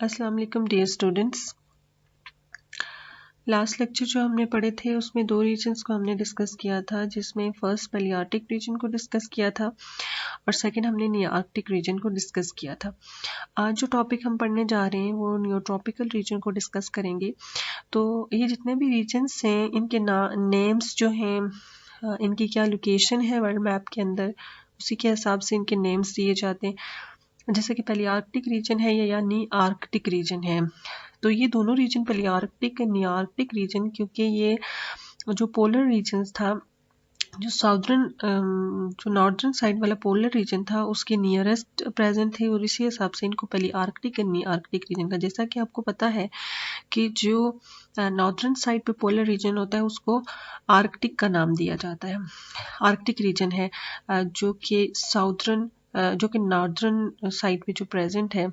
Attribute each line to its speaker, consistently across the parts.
Speaker 1: अस्सलाम वालेकुम dear students. Last lecture जो हमने पढ़े थे उसमें दो रीजन्स को हमने डिस्कस किया था, जिसमें फर्स्ट पैलियार्टिक रीजन को डिस्कस किया था और सेकंड हमने नियार्कटिक रीजन को डिस्कस किया था। आज जो टॉपिक हम पढ़ने जा रहे हैं वो नियोट्रॉपिकल रीजन को डिस्कस करेंगे। तो ये जितने भी रीजन्स हैं इनके नेम्स जो हैं, इनकी क्या लोकेशन है वर्ल्ड मैप के अंदर, उसी के हिसाब से इनके नेम्स दिए जाते हैं। जैसे कि पैलियार्कटिक रीजन है या नी आर्कटिक रीजन है, तो ये दोनों रीजन पैलियार्कटिक नियार्कटिक रीजन, क्योंकि ये जो पोलर रीजन था, जो जो नॉर्दर्न साइड वाला पोलर रीजन था उसके नियरेस्ट प्रेजेंट थे और इसी हिसाब से इनको पैलियार्कटिक एंड नियार्कटिक रीजन का। जैसा कि आपको पता है कि जो नॉर्दर्न साइड पे पोलर रीजन होता है उसको आर्कटिक का नाम दिया जाता है। आर्कटिक रीजन है जो कि जो कि नॉर्दर्न साइड पे जो प्रेजेंट है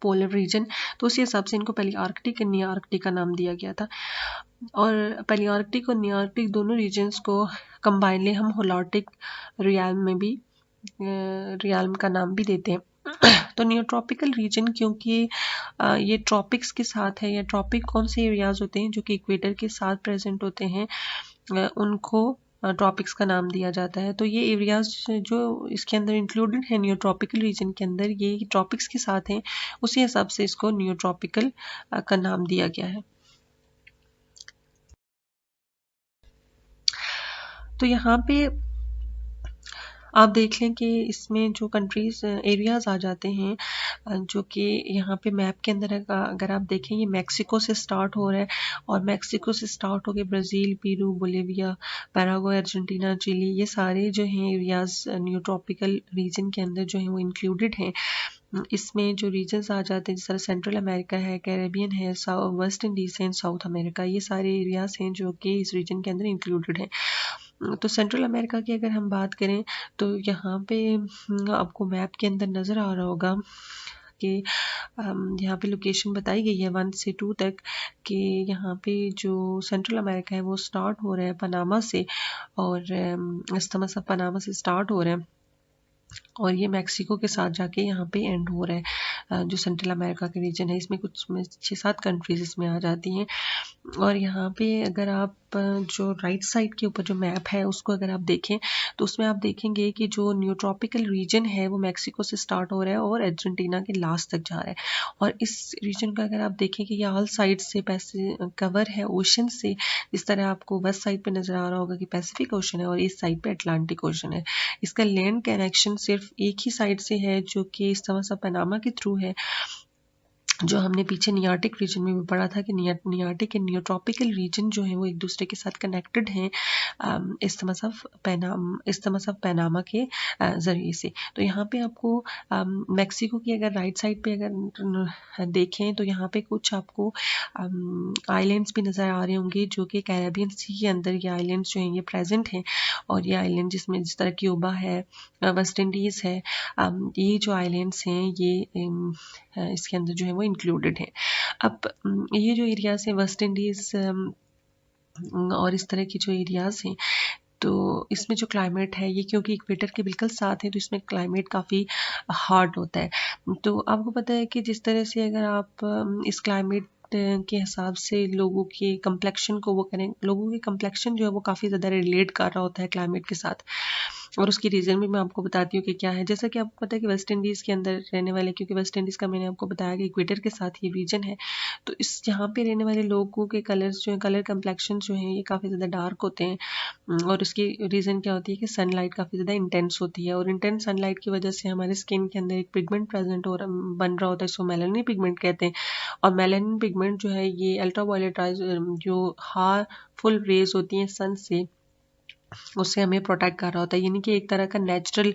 Speaker 1: पोलर रीजन, तो उसी हिसाब से इनको पैलियार्कटिक एंड नियार्कटिक का नाम दिया गया था। और पैलियार्कटिक और नियार्कटिक दोनों रीजन्स को कंबाइनली हम होलार्टिक रियाल्म में भी रियाल्म का नाम भी देते हैं। तो नियोट्रॉपिकल रीजन क्योंकि ये ट्रॉपिक्स के साथ है, या ट्रॉपिक कौन से एरियाज होते हैं जो कि इक्वेटर के साथ प्रेजेंट होते हैं, उनको ट्रॉपिक्स का नाम दिया जाता है। तो ये एरियाज जो इसके अंदर इंक्लूडेड है नियोट्रॉपिकल रीजन के अंदर, ये ट्रॉपिक्स के साथ हैं, उसी हिसाब से इसको नियोट्रॉपिकल का नाम दिया गया है। तो यहाँ पे आप देख लें कि इसमें जो कंट्रीज एरियाज आ जाते हैं, जो कि यहाँ पे मैप के अंदर अगर आप देखें, ये मैक्सिको से स्टार्ट हो रहा है और मैक्सिको से स्टार्ट हो गए Brazil, Peru, Bolivia, Paraguay, Argentina, Chile, ये सारे जो हैं एरियाज नियोट्रॉपिकल रीजन के अंदर जो हैं वो इंक्लूडेड हैं। इसमें जो रीजन्स आ जाते हैं जिस तरह सेंट्रल अमेरिका है, कैरेबियन है, वेस्ट इंडीज है, साउथ अमेरिका, ये सारे एरियाज हैं जो कि इस रीजन के अंदर इंक्लूडेड हैं। तो सेंट्रल अमेरिका की अगर हम बात करें तो यहाँ पे आपको मैप के अंदर नज़र आ रहा होगा कि यहाँ पे लोकेशन बताई गई है 1 से 2 तक, कि यहाँ पे जो सेंट्रल अमेरिका है वो स्टार्ट हो रहा है पनामा से, और इस तरह से पनामा से स्टार्ट हो रहा है और ये मैक्सिको के साथ जाके यहाँ पे एंड हो रहा है। जो सेंट्रल अमेरिका के रीजन है इसमें कुछ 6-7 कंट्रीज इसमें आ जाती हैं। और यहाँ पे अगर आप जो राइट साइड के ऊपर जो मैप है उसको अगर आप देखें तो उसमें आप देखेंगे कि जो नियोट्रॉपिकल रीजन है वो मैक्सिको से स्टार्ट हो रहा है और अर्जेंटीना के लास्ट तक जा रहा है। और इस रीजन का अगर आप देखें कि ये ऑल साइड से कवर है ओशन से, इस तरह आपको वेस्ट साइड पे नजर आ रहा होगा कि पैसिफिक ओशन है और इस साइड पे अटलांटिक ओशन है। इसका लैंड कनेक्शन सिर्फ एक ही साइड से है जो कि इस तरह सा पनामा के थ्रू है, जो हमने पीछे नियार्टिक रीजन में भी पढ़ा था कि नियार्टिक एंड नियोट्रॉपिकल रीजन जो है वो एक दूसरे के साथ कनेक्टेड हैं इस्तेमाल ऑफ पनामा के ज़रिए से। तो यहाँ पे आपको मैक्सिको की अगर राइट साइड पे अगर देखें तो यहाँ पे कुछ आपको आइलैंड्स भी नज़र आ रहे होंगे जो कि कैरेबियन सी के अंदर ये आइलैंड्स जो हैं ये प्रेजेंट हैं। और ये आइलैंड जिसमें जिस तरह क्यूबा है, वेस्ट इंडीज़ है, ये जो आइलैंड्स हैं ये इसके अंदर जो है वो इंक्लूडेड है। अब ये जो एरियाज हैं वेस्ट इंडीज़ और इस तरह की जो एरियाज हैं, तो इसमें जो क्लाइमेट है ये क्योंकि इक्वेटर के बिल्कुल साथ है तो इसमें क्लाइमेट काफ़ी हार्ड होता है। तो आपको पता है कि जिस तरह से अगर आप इस क्लाइमेट के हिसाब से लोगों के कम्प्लेक्शन को वो करें, लोगों की कम्प्लेक्शन जो है वो काफ़ी ज़्यादा रिलेट कर रहा होता है क्लाइमेट के साथ, और उसकी रीज़न भी मैं आपको बताती हूँ कि क्या है। जैसा कि आपको पता है कि वेस्ट इंडीज़ के अंदर रहने वाले, क्योंकि वेस्ट इंडीज़ का मैंने आपको बताया कि इक्वेटर के साथ ये रीजन है, तो इस यहाँ पे रहने वाले लोगों के कलर्स जो हैं, कलर कम्प्लेक्शन जो हैं ये काफ़ी ज़्यादा डार्क होते हैं। और उसकी रीज़न क्या होती है कि सनलाइट काफ़ी ज़्यादा इंटेंस होती है और इंटेंस सनलाइट की वजह से हमारे स्किन के अंदर एक पिगमेंट प्रेजेंट बन रहा होता है, इसको मेलानिन पिगमेंट कहते हैं। और मेलानिन पिगमेंट जो है ये अल्ट्रावायलेट जो हार्मफुल रेज होती हैं सन से, उससे हमें प्रोटेक्ट कर रहा होता है। यानी कि एक तरह का नेचुरल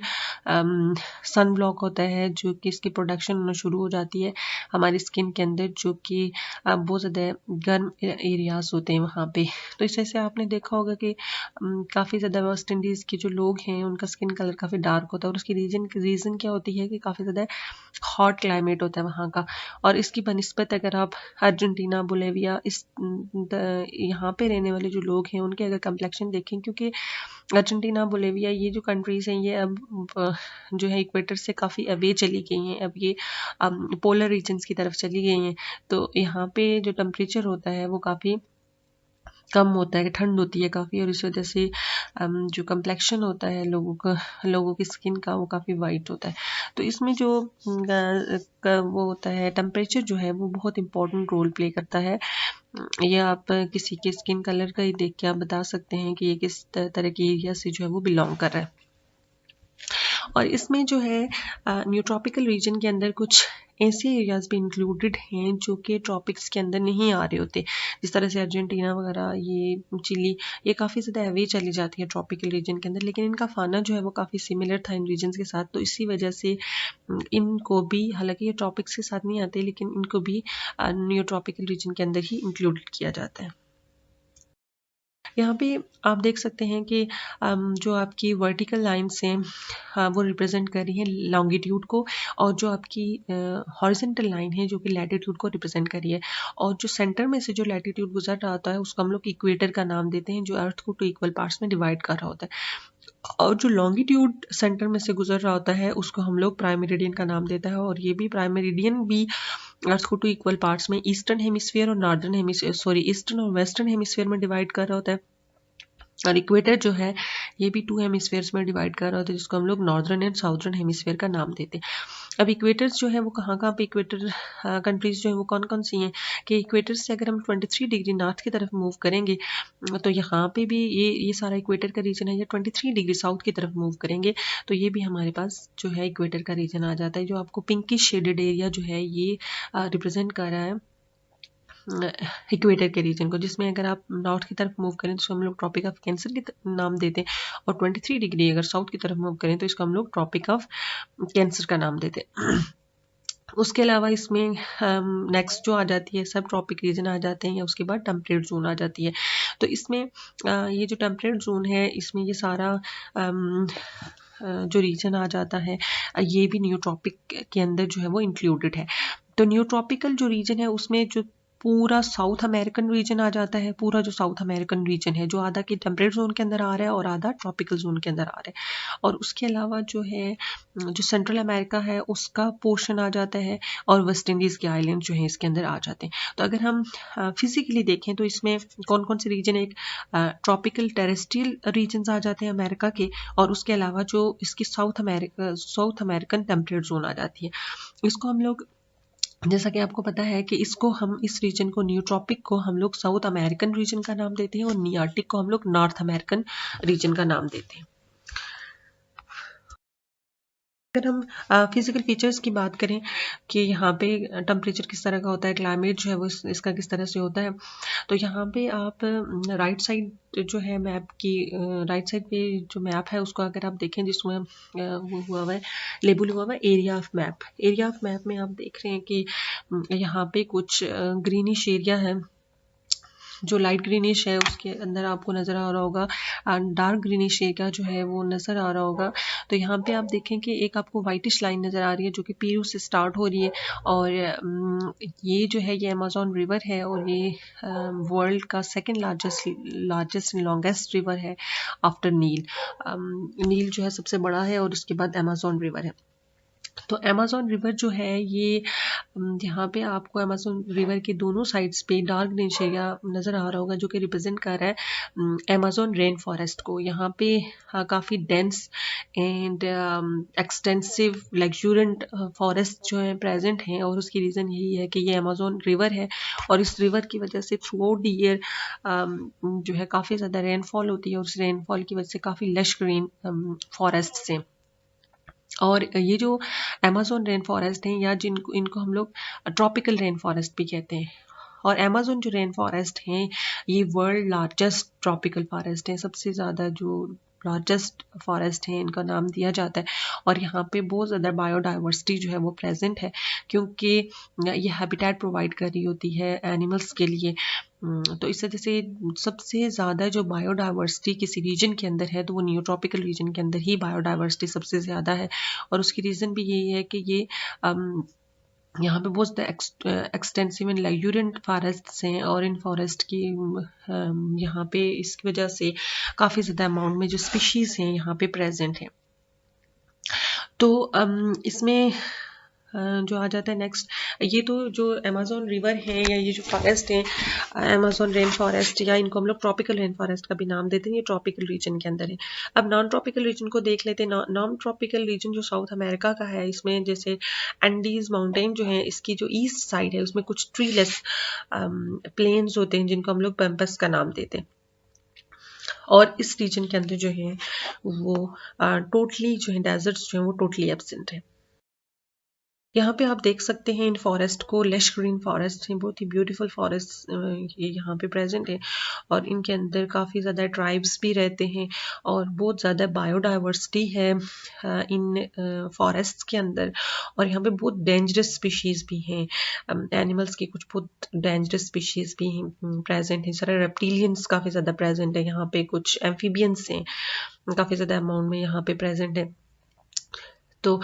Speaker 1: सन ब्लॉक होता है जो कि इसकी प्रोडक्शन होना शुरू हो जाती है हमारी स्किन के अंदर, जो कि बहुत ज़्यादा गर्म एरियाज होते हैं वहाँ पे। तो इस से आपने देखा होगा कि काफ़ी ज़्यादा वेस्ट इंडीज़ के जो लोग हैं उनका स्किन कलर काफ़ी डार्क होता है और उसकी रीज़न क्या होती है कि काफ़ी ज़्यादा हॉट क्लाइमेट होता है वहाँ का। और इसकी बनिस्बत अगर आप अर्जेंटीना, बोलिविया, यहाँ पे रहने वाले जो लोग हैं उनके अगर कम्प्लेक्शन देखें, क्योंकि अर्जेंटीना, बोलेविया, ये जो कंट्रीज़ हैं ये अब जो है इक्वेटर से काफ़ी अवे चली गई हैं। अब ये पोलर रीजन्स की तरफ चली गई हैं। तो यहाँ पे जो टेम्परेचर होता है वो काफ़ी कम होता है, ठंड होती है काफ़ी, और इस वजह से जो कम्प्लेक्शन होता है लोगों की स्किन का वो काफ़ी वाइट होता है। तो इसमें जो वो होता है टेम्परेचर जो है वो बहुत इंपॉर्टेंट रोल प्ले करता है। ये आप किसी के स्किन कलर का ही देख के आप बता सकते हैं कि ये किस तरह के एरिया से जो है वो बिलोंग कर रहा है। और इसमें जो है न्यू ट्रॉपिकल रीजन के अंदर कुछ ऐसे एरियाज भी इंक्लूडेड हैं जो कि ट्रॉपिक्स के अंदर नहीं आ रहे होते, जिस तरह से अर्जेंटीना वगैरह, ये चिली, ये काफ़ी ज़्यादा अवे चली जाती है ट्रॉपिकल रीजन के अंदर, लेकिन इनका फाना जो है वो काफ़ी सिमिलर था इन रीजन्स के साथ। तो इसी वजह से इनको भी, हालांकि ये ट्रॉपिक्स के साथ नहीं आते, लेकिन इनको भी न्यू ट्रॉपिकल रीजन के अंदर ही इंक्लूडेड किया जाता है। यहाँ पे आप देख सकते हैं कि जो आपकी वर्टिकल लाइन्स हैं वो रिप्रेजेंट कर रही हैं लॉन्गिट्यूड को, और जो आपकी हॉरिजॉन्टल लाइन है जो कि लैटिट्यूड को रिप्रेजेंट कर रही है। और जो सेंटर में से जो लैटिट्यूड गुजर रहा होता है उसको हम लोग इक्वेटर का नाम देते हैं, जो अर्थ को 2 इक्वल पार्ट्स में डिवाइड कर रहा होता है। और जो लॉन्गिट्यूड सेंटर में से गुजर रहा होता है उसको हम लोग प्राइम मेरिडियन का नाम देता है। और ये भी प्राइम मेरिडियन भी अर्थ को 2 इक्वल पार्ट्स में ईस्टर्न हेमिस्फीयर और नॉर्दर्न हेमिस्फीयर, ईस्टर्न और वेस्टर्न हेमिस्फीयर में डिवाइड कर रहा होता है। और इक्वेटर जो है ये भी 2 हेमिस्फीयर्स में डिवाइड कर रहा होता है, जिसको हम लोग नॉर्दर्न एंड साउदर्न हेमिस्फीयर का नाम देते हैं। अब इक्वेटर्स जो है वो कहाँ कहाँ पे इक्वेटर कंट्रीज जो है वो कौन कौन सी हैं कि इक्वेटर से अगर हम 23 डिग्री नॉर्थ की तरफ मूव करेंगे तो यहाँ पे भी ये सारा इक्वेटर का रीजन है। ये 23 डिग्री साउथ की तरफ मूव करेंगे तो ये भी हमारे पास जो है इक्वेटर का रीजन आ जाता है। जो आपको पिंकिश शेडेड एरिया जो है ये रिप्रेजेंट कर रहा है इक्वेटर के रीजन को, जिसमें अगर आप नॉर्थ की तरफ मूव करें तो हम लोग ट्रॉपिक ऑफ कैंसर के नाम देते हैं, और 23 डिग्री अगर साउथ की तरफ मूव करें तो इसको हम लोग ट्रॉपिक ऑफ कैंसर का नाम देते हैं। उसके अलावा इसमें नेक्स्ट जो आ जाती है सब ट्रॉपिक रीजन आ जाते हैं, या उसके बाद टेम्परेट जोन आ जाती है। तो इसमें ये जो टेम्परेट जोन है इसमें ये सारा जो रीजन आ जाता है ये भी न्यू ट्रॉपिक के अंदर जो है वो इंक्लूडेड है। तो न्यू ट्रॉपिकल जो रीजन है उसमें जो पूरा साउथ अमेरिकन रीजन आ जाता है, पूरा जो साउथ अमेरिकन रीजन है जो आधा की टेम्परेट जोन के अंदर आ रहा है और आधा ट्रॉपिकल जोन के अंदर आ रहा है। और उसके अलावा जो है जो सेंट्रल अमेरिका है उसका पोर्शन आ जाता है, और वेस्ट इंडीज़ के आइलैंड जो है इसके अंदर आ जाते हैं। तो अगर हम फिजिकली देखें तो इसमें कौन कौन से रीजन, एक ट्रॉपिकल टेरेस्ट्रियल रीजन्स आ जाते हैं अमेरिका के, और उसके अलावा जो इसकी साउथ अमेरिकन टेम्परेट जोन आ जाती है। इसको हम लोग, जैसा कि आपको पता है कि इस रीजन को, न्यू ट्रॉपिक को हम लोग साउथ अमेरिकन रीजन का नाम देते हैं, और नियार्टिक को हम लोग नॉर्थ अमेरिकन रीजन का नाम देते हैं। अगर हम फिजिकल फीचर्स की बात करें कि यहाँ पे टेम्परेचर किस तरह का होता है, क्लाइमेट जो है वो इसका किस तरह से होता है, तो यहाँ पे आप राइट साइड जो है मैप की, राइट साइड पे जो मैप है उसको अगर आप देखें जिसमें वो हुआ हुआ है, लेबल हुआ हुआ है area of map. Area of map में आप देख रहे हैं कि यहाँ पे कुछ ग्रीनिश एरिया है, जो लाइट ग्रीनिश है उसके अंदर आपको नज़र आ रहा होगा, डार्क ग्रीनिश एरिया जो है वो नज़र आ रहा होगा। तो यहाँ पे आप देखें कि एक आपको वाइटिश लाइन नज़र आ रही है जो कि पीरू से स्टार्ट हो रही है, और ये जो है ये अमेज़न रिवर है, और ये वर्ल्ड का सेकंड लार्जेस्ट लॉन्गेस्ट रिवर है आफ्टर नील। नील जो है सबसे बड़ा है और उसके बाद अमेज़न रिवर है। तो अमेज़न रिवर जो है ये यहाँ पे आपको अमेज़न रिवर के दोनों साइड्स पे डार्क ग्रीन एरिया नज़र आ रहा होगा जो कि रिप्रेजेंट कर रहा है अमेज़न रेन फॉरेस्ट को। यहाँ पे काफ़ी डेंस एंड एक्सटेंसिव लग्जूरेंट फॉरेस्ट जो है प्रेजेंट हैं, और उसकी रीज़न यही है कि ये अमेज़न रिवर है, और इस रिवर की वजह से थ्रू आउट द ईयर जो है काफ़ी ज़्यादा रेनफॉल होती है, और उस रेनफॉल की वजह से काफ़ी लश ग्रीन फॉरेस्ट हैं। और ये जो अमेज़न रेन फॉरेस्ट हैं, या जिनको इनको हम लोग ट्रॉपिकल रेन फॉरेस्ट भी कहते हैं, और अमेज़न जो रेन फॉरेस्ट हैं ये वर्ल्ड लार्जेस्ट ट्रॉपिकल फॉरेस्ट हैं, सबसे ज़्यादा जो लार्जेस्ट फॉरेस्ट हैं इनका नाम दिया जाता है। और यहाँ पे बहुत ज़्यादा बायोडाइवर्सिटी जो है वो प्रेजेंट है, क्योंकि ये हैबिटेट प्रोवाइड कर रही होती है एनिमल्स के लिए। तो इस वजह से सबसे ज़्यादा जो बायोडाइवर्सिटी किसी रीजन के अंदर है तो वो न्यू ट्रॉपिकल रीजन के अंदर ही बायोडाइवर्सिटी सबसे ज़्यादा है, और उसकी रीज़न भी यही है कि ये यहाँ पे बहुत एक्सटेंसिव एंड लग्जूरियंट फॉरेस्ट हैं, और इन फॉरेस्ट की यहाँ पे इसकी वजह से काफ़ी ज़्यादा अमाउंट में जो स्पीशीज़ हैं यहाँ पे प्रेजेंट हैं। तो इसमें जो आ जाता है नेक्स्ट, ये तो जो अमेज़न रिवर है या ये जो फॉरेस्ट है अमेज़न रेन फॉरेस्ट, या इनको हम लोग ट्रॉपिकल रेन फॉरेस्ट का भी नाम देते हैं, ये ट्रॉपिकल रीजन के अंदर है। अब नॉन ट्रॉपिकल रीजन को देख लेते हैं। नॉन ट्रॉपिकल रीजन जो साउथ अमेरिका का है, इसमें जैसे एंडीज माउंटेन जो है, इसकी जो ईस्ट साइड है उसमें कुछ ट्रीलेस प्लेन्स होते हैं जिनको हम लोग पैम्पस का नाम देते हैं, और इस रीजन के अंदर जो है वो टोटली जो है डेजर्ट्स जो है वो टोटली एब्सेंट है। यहाँ पे आप देख सकते हैं इन फॉरेस्ट को, लश ग्रीन फॉरेस्ट हैं, बहुत ही ब्यूटीफुल फॉरेस्ट ये यहाँ पे प्रेजेंट है, और इनके अंदर काफ़ी ज़्यादा ट्राइब्स भी रहते हैं, और बहुत ज़्यादा बायोडाइवर्सिटी है इन फॉरेस्ट के अंदर। और यहाँ पे बहुत डेंजरस स्पीशीज़ भी हैं, एनिमल्स की कुछ बहुत डेंजरस स्पीशीज़ भी प्रेजेंट हैं, सारे रेप्टिलियंस काफ़ी ज़्यादा प्रेजेंट है यहाँ पे, कुछ एम्फीबियंस हैं काफ़ी ज़्यादा अमाउंट में यहाँ पे प्रेजेंट है। तो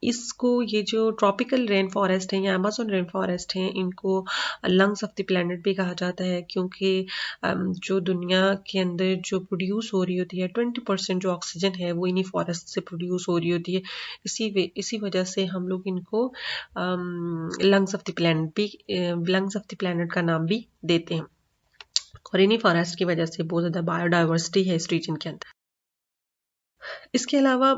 Speaker 1: इसको, ये जो ट्रॉपिकल रेन फॉरेस्ट है या अमेज़न रेन फॉरेस्ट है, इनको लंग्स ऑफ द प्लेनेट भी कहा जाता है, क्योंकि जो दुनिया के अंदर जो प्रोड्यूस हो रही होती है 20% जो ऑक्सीजन है वो इन्हीं फॉरेस्ट से प्रोड्यूस हो रही होती है। इसी वजह से हम लोग इनको लंग्स ऑफ द प्लेनेट भी, लंग्स ऑफ द प्लेनेट का नाम भी देते हैं, और इन्हीं फॉरेस्ट की वजह से बहुत ज़्यादा बायोडाइवर्सिटी है इस रीजन के अंदर। इसके अलावा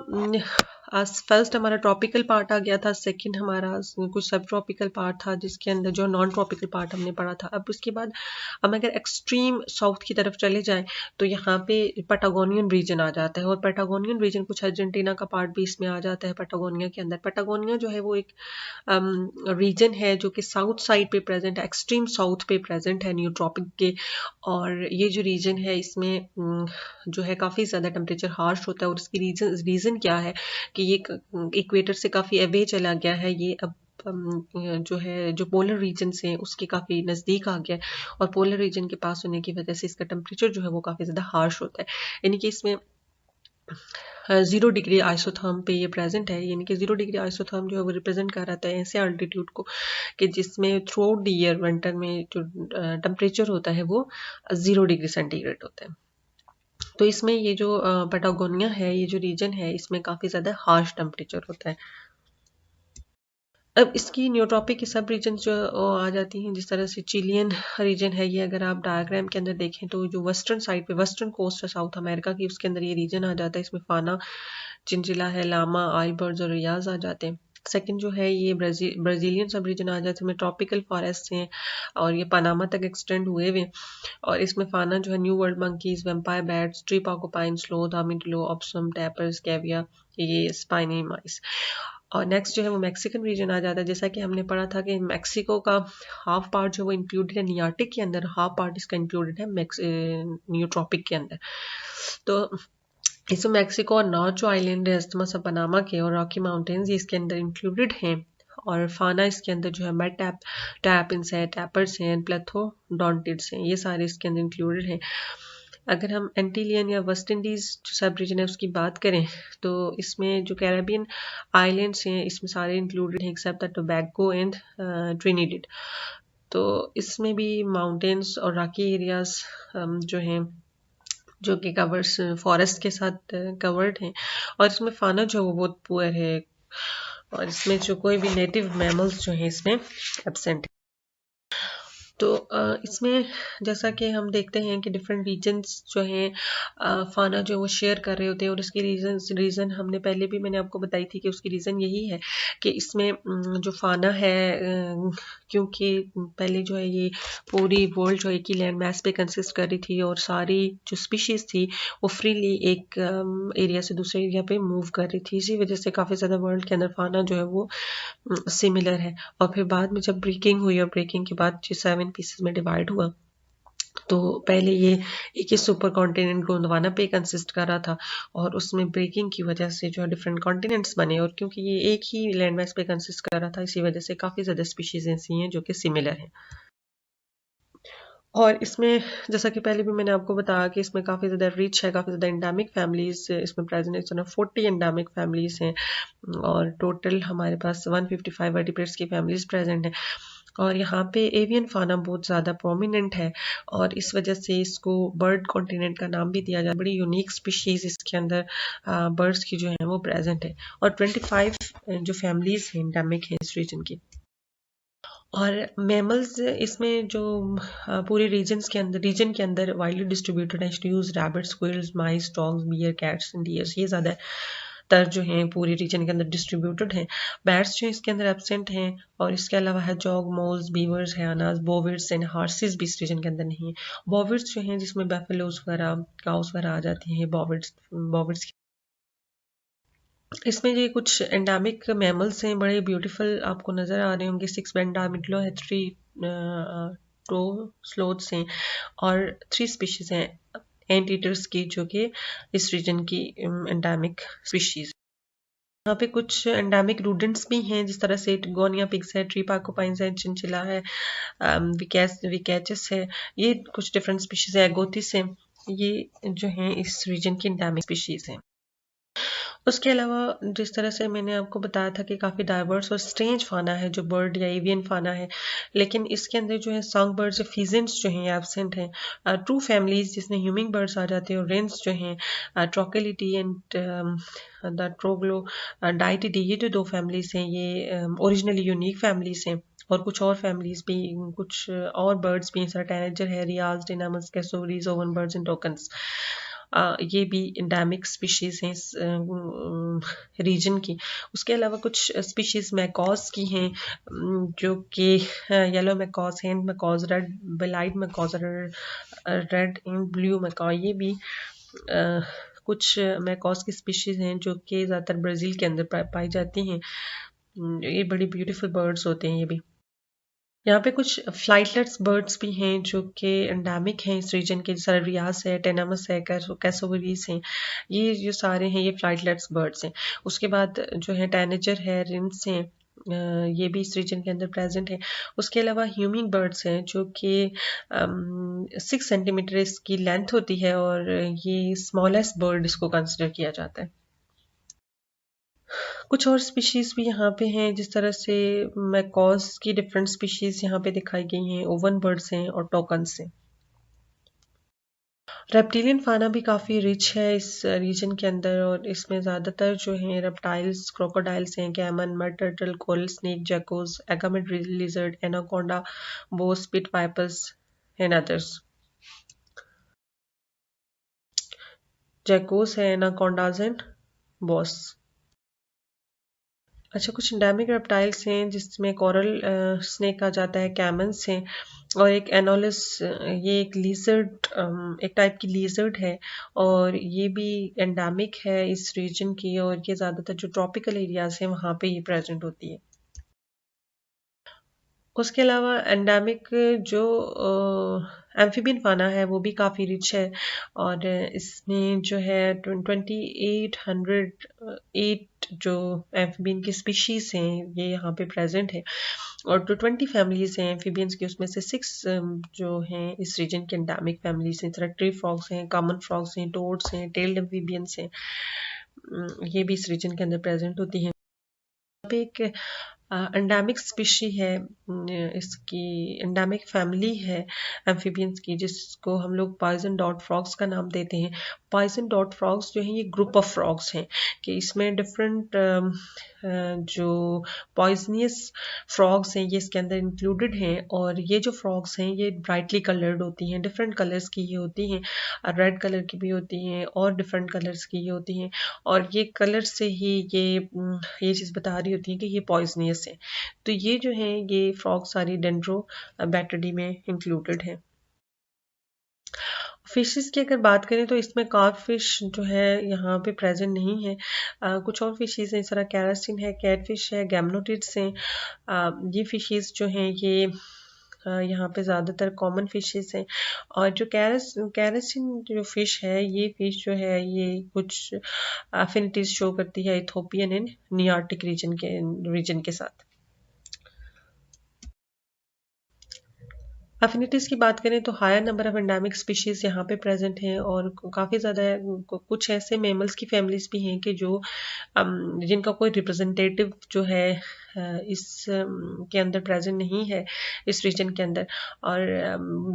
Speaker 1: फर्स्ट हमारा ट्रॉपिकल पार्ट आ गया था, सेकंड हमारा कुछ सब ट्रॉपिकल पार्ट था, जिसके अंदर जो नॉन ट्रॉपिकल पार्ट हमने पढ़ा था। अब उसके बाद हम अगर एक्सट्रीम साउथ की तरफ चले जाएं तो यहाँ पे पैटागोनियन रीजन आ जाता है, और पैटागोनियन रीजन कुछ अर्जेंटीना का पार्ट भी इसमें आ जाता है पैटागोनिया के अंदर। पैटागोनिया जो है वो एक रीजन है जो कि साउथ साइड पे प्रेजेंट है, एक्सट्रीम साउथ पे प्रेजेंट है न्यू ट्रॉपिक के, और ये जो रीजन है इसमें जो है काफ़ी ज़्यादा टेम्परेचर हार्श होता है, और इसकी रीज़न क्या है कि ये इक्वेटर से काफ़ी अवे चला गया है, ये अब जो है जो पोलर रीजन से उसके काफ़ी नज़दीक आ गया है, और पोलर रीजन के पास होने की वजह से इसका टेम्परेचर जो है वो काफ़ी ज़्यादा हार्श होता है, यानी कि इसमें 0 डिग्री आइसोथर्म पे ये प्रेजेंट है, यानी कि 0 डिग्री आइसोथर्म जो है वो रिप्रेजेंट कर रहा है ऐसे अल्टीट्यूड को कि जिसमें through out the year winter में जो टेम्परेचर होता है वो 0 डिग्री सेंटीग्रेड होता है। तो इसमें ये जो पैटागोनिया है, ये जो रीजन है, इसमें काफ़ी ज़्यादा हार्श टेम्परेचर होता है। अब इसकी न्यूट्रॉपिक की सब रीजन जो आ जाती हैं, जिस तरह से चिलियन रीजन है, ये अगर आप डायग्राम के अंदर देखें तो जो वेस्टर्न साइड पे, वेस्टर्न कोस्ट है साउथ अमेरिका की, उसके अंदर ये रीजन आ जाता है। इसमें फाना, चिंचिला है, लामा, आइलबर्ड्स और रियाज आ जाते हैं। सेकंड जो है ये ब्राज़ीलियन सब रीजन आ जाता है, इसमें ट्रॉपिकल फॉरेस्ट हैं और ये पनामा तक एक्सटेंड हुए हुए, और इसमें फाना जो है new world monkeys, vampire bats, tree porcupine, sloth, armadillo, opossum, tapirs, cavia, ये स्पाइनी माइस। और नेक्स्ट जो है वो मैक्सिकन रीजन आ जाता है। जैसा कि हमने पढ़ा था कि मैक्सिको का हाफ पार्ट जो वो इंक्लूडेड है नियार्टिक के अंदर, हाफ पार्ट इसका इंक्लूडेड है न्यूट्रॉपिक के अंदर। तो इसमें मैक्सिको और नॉर्थ जो आइलैंड है अस्थमस ऑफ पनामा के और रॉकी माउंटेन्स, ये इसके अंदर इंक्लूडेड हैं। और फाना इसके अंदर जो है मेड टैपिन्स है, टैपर्स हैं, प्लेथोडोंटिड्स हैं, ये सारे इसके अंदर इंक्लूडेड हैं। अगर हम एंटीलियन या वेस्ट इंडीज जो सब रीजन है उसकी बात करें तो इसमें जो कैरेबियन आइलैंड्स हैं इसमें सारे इंक्लूडेड हैं except the Tobago and Trinidad. तो इसमें भी माउंटेन्स और रॉकी एरियाज जो हैं जो कि कवर्स फॉरेस्ट के साथ कवर्ड हैं, और इसमें फाना जो वो बहुत पुअर है, और इसमें जो कोई भी नेटिव मैमल्स जो हैं इसमें एब्सेंट है। तो इसमें जैसा कि हम देखते हैं कि डिफरेंट रीजन्स जो हैं फाना जो वो शेयर कर रहे होते हैं, और इसकी रीज़न हमने पहले भी मैंने आपको बताई थी कि उसकी रीज़न यही है कि इसमें जो फाना है, क्योंकि पहले जो है ये पूरी वर्ल्ड जो एक ही लैंड मैस पे कंसिस्ट कर रही थी, और सारी जो स्पीशीज़ थी वो फ्रीली एक एरिया से दूसरे एरिया पे मूव कर रही थी, इसी वजह से काफ़ी ज़्यादा वर्ल्ड के अंदर फाना जो है वो सिमिलर है। और फिर बाद में जब ब्रेकिंग हुई और ब्रेकिंग के बाद जो 7 पीसेस में डिवाइड हुआ, तो पहले ये एक ही सुपर कॉन्टिनेंट गोंडवाना पे कंसिस्ट कर रहा था, और उसमें ब्रेकिंग की वजह से जो है डिफरेंट कॉन्टिनेंट्स बने, और क्योंकि ये एक ही लैंड मैस पे कंसिस्ट कर रहा था इसी वजह से काफ़ी ज़्यादा स्पीशीज़ ऐसी हैं जो कि सिमिलर हैं। और इसमें जैसा कि पहले भी मैंने आपको बताया कि इसमें काफ़ी ज़्यादा रिच है, काफ़ी ज़्यादा एंडेमिक फैमिलीज इसमें प्रेजेंट है। इसमें 40 एंडेमिक फैमिलीज हैं और टोटल हमारे पास 155 वर्टिब्रेट्स की फैमिलीज प्रेजेंट हैं। और यहाँ पे एवियन फाना बहुत ज़्यादा प्रोमिनेंट है और इस वजह से इसको बर्ड कॉन्टिनेंट का नाम भी दिया जाता है। बड़ी यूनिक स्पीशीज़ इसके अंदर बर्ड्स की जो है वो प्रेजेंट है और 25 जो फैमिलीज हैं एंडेमिक है इस रीजन की। और मैमल्स इसमें जो पूरे रीजन के अंदर वाइडली डिस्ट्रीब्यूटेड है। Use rabbit, squirrels, mice, dogs, bear, cats and deers, ये ज़्यादा तर जो हैं पूरे रीजन के अंदर डिस्ट्रीब्यूटेड हैं। बैट्स जो इसके अंदर एब्सेंट हैं और इसके अलावा है जॉग, moles, beavers, hyenas, bovids and horses भी इस रीजन के अंदर नहीं है। बोविड्स जो हैं जिसमें बैफेलोस वगैरह, काउस वगैरह आ जाती हैं, बोविड्स बोविड्स इसमें ये कुछ एंडेमिक मैमल्स हैं, बड़े ब्यूटीफुल आपको नज़र आ रहे होंगे। 6 बैंड आर्मिडलो है, 3 टो स्लोथ्स हैं और 3 स्पीशीज हैं एंट ईटर्स की, जो कि इस रीजन की एंडेमिक स्पीशीज। यहाँ पे कुछ एंडेमिक रूडेंट्स भी हैं, जिस तरह से गोनिया पिग्स है, ट्री पार्कोपाइन्स है, चिंचिला है, विकैचस है। ये कुछ डिफरेंट स्पीशीज है। एगोथिस है, ये जो हैं इस रीजन की एंडेमिक स्पीशीज हैं। उसके अलावा जिस तरह से मैंने आपको बताया था कि काफ़ी डाइवर्स और स्ट्रेंज फाना है जो बर्ड या एवियन फाना है, लेकिन इसके अंदर जो है सॉन्ग बर्ड्स या फीजेंट्स जो हैं एब्सेंट हैं। ट्रू फैमिलीज जिसमें ह्यूमिंग बर्ड्स आ जाते हैं और रेंस जो हैं ट्रोकेलिटी एंड द ट्रोग्लो डाइटिडी, ये जो 2 फैमिलीज हैं ये ओरिजिनली यूनिक फैमिलीज हैं। और कुछ और फैमिलीज भी, कुछ और बर्ड्स भी हैं, टैनेजर है, रियाज, डिनामस, कैसोरीज, ओवन बर्ड्स एंड टोकन्स। ये भी एंडेमिक स्पीशीज हैं इस रीजन की। उसके अलावा कुछ स्पीशीज मैकॉज की हैं जो कि येलो मैकॉज, हैंड macaws, red bellied macaws, red and blue macaw, ये भी कुछ मैकॉज की स्पीशीज हैं जो कि ज़्यादातर ब्राज़ील के अंदर पाई जाती हैं। ये बड़ी ब्यूटीफुल बर्ड्स होते हैं ये भी। यहाँ पे कुछ फ्लाइटलेट्स बर्ड्स भी हैं जो कि एंडेमिक हैं इस रीजन के, जैसे रियास है, टेनामस है, कैसोवरीज हैं। ये जो सारे हैं ये फ्लाइटलेट्स बर्ड्स हैं। उसके बाद जो है टैनेजर है, रिंस हैं, ये भी इस रीजन के अंदर प्रेजेंट है। उसके अलावा ह्यूमिंग बर्ड्स हैं जो कि 6 सेंटीमीटर इसकी लेंथ होती है और ये स्मॉलेस्ट बर्ड इसको कंसिडर किया जाता है। कुछ और स्पीशीज भी यहाँ पे हैं, जिस तरह से मैकॉज की डिफरेंट स्पीशीज यहाँ पे दिखाई गई हैं, ओवन बर्ड्स हैं और टोकन्स हैं। रेप्टिलियन फाना भी काफ़ी रिच है इस रीजन के अंदर और इसमें ज़्यादातर जो हैं रेप्टाइल्स, क्रोकोडाइल्स हैं, caiman, mud turtle, coral snake, geckos, agamid lizard, anaconda, boas, pit vipers and others. Geckos है, एनाकोंडाज एंड बॉस। अच्छा, कुछ एंडेमिक रेप्टाइल्स हैं जिसमें कोरल स्नेक आ जाता है, कैमन्स हैं और एक एनोलिस, ये एक लीजर्ड, एक टाइप की लीजर्ड है और ये भी एंडेमिक है इस रीजन की और ये ज़्यादातर जो ट्रॉपिकल एरियाज हैं वहाँ पे ये प्रेजेंट होती है। उसके अलावा एंडेमिक जो एम्फीबियन फाना है वो भी काफ़ी रिच है और इसमें जो है 2808 जो एम्फीबियन की स्पीशीज हैं ये यहाँ पे प्रेजेंट है और जो 20 फैमिलीज हैं एम्फीबियंस की, उसमें से 6 जो हैं इस रीजन के एंडेमिक फैमिलीज हैं। तरह ट्री फ्रॉग्स हैं, कॉमन फ्रॉग्स हैं, टोड्स हैं, टेल्ड एम्फीबियंस हैं, ये भी इस रीजन के अंदर प्रेजेंट होती हैं। पे एक एंडेमिक स्पीशी है, इसकी एंडेमिक फैमिली है एम्फीबियंस की, जिसको हम लोग पॉइजन डॉट फ्रॉग्स का नाम देते हैं। पॉइजन डॉट फ्रॉग्स जो हैं ये ग्रुप ऑफ फ्रॉग्स हैं कि इसमें डिफरेंट जो पॉइजनियस फ्रॉग्स हैं ये इसके अंदर इंक्लूडेड हैं और ये जो फ्रॉग्स हैं ये ब्राइटली कलर्ड होती हैं, डिफरेंट कलर्स की ये होती हैं, रेड कलर की भी होती हैं और डिफरेंट कलर्स की ये होती हैं और ये कलर से ही ये चीज़ बता रही होती है कि ये पॉइजनियस है। तो ये जो है ये फ्रॉग सारी डेंड्रोबैटिडी में इंक्लूडेड है। फिशेस की अगर बात करें तो इसमें कार्प फिश जो है यहाँ पे प्रेजेंट नहीं है। कुछ और फिशेस हैं, इस तरह कैरासिन है, कैटफिश है, गैमनोटिड्स हैं। ये फिशेस जो हैं ये यहाँ पे ज़्यादातर कॉमन फिशेस हैं और जो कैरासिन जो फिश है ये फिश जो है ये कुछ अफिनिटीज शो करती है इथोपियन एंड नियार्टिक रीजन के साथ। एफिनिटीज़ की बात करें तो higher number of endemic species यहाँ पे प्रेजेंट हैं और काफ़ी ज़्यादा कुछ ऐसे मेमल्स की फैमिलीज भी हैं कि जो जिनका कोई रिप्रेजेंटेटिव जो है इस के अंदर प्रेजेंट नहीं है इस रीजन के अंदर। और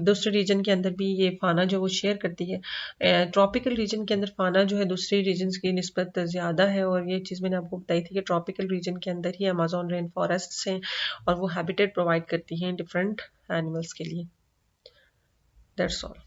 Speaker 1: दूसरे रीजन के अंदर भी ये फाना जो वो शेयर करती है। ट्रॉपिकल रीजन के अंदर फाना जो है दूसरी रीजन की निस्बत ज़्यादा है और ये चीज़ मैंने आपको बताई थी कि ट्रॉपिकल रीजन के अंदर ही अमेज़न रेन फॉरेस्ट्स हैं और वो हैबिटेट प्रोवाइड करती हैं डिफरेंट एनिमल्स के लिए। That's all.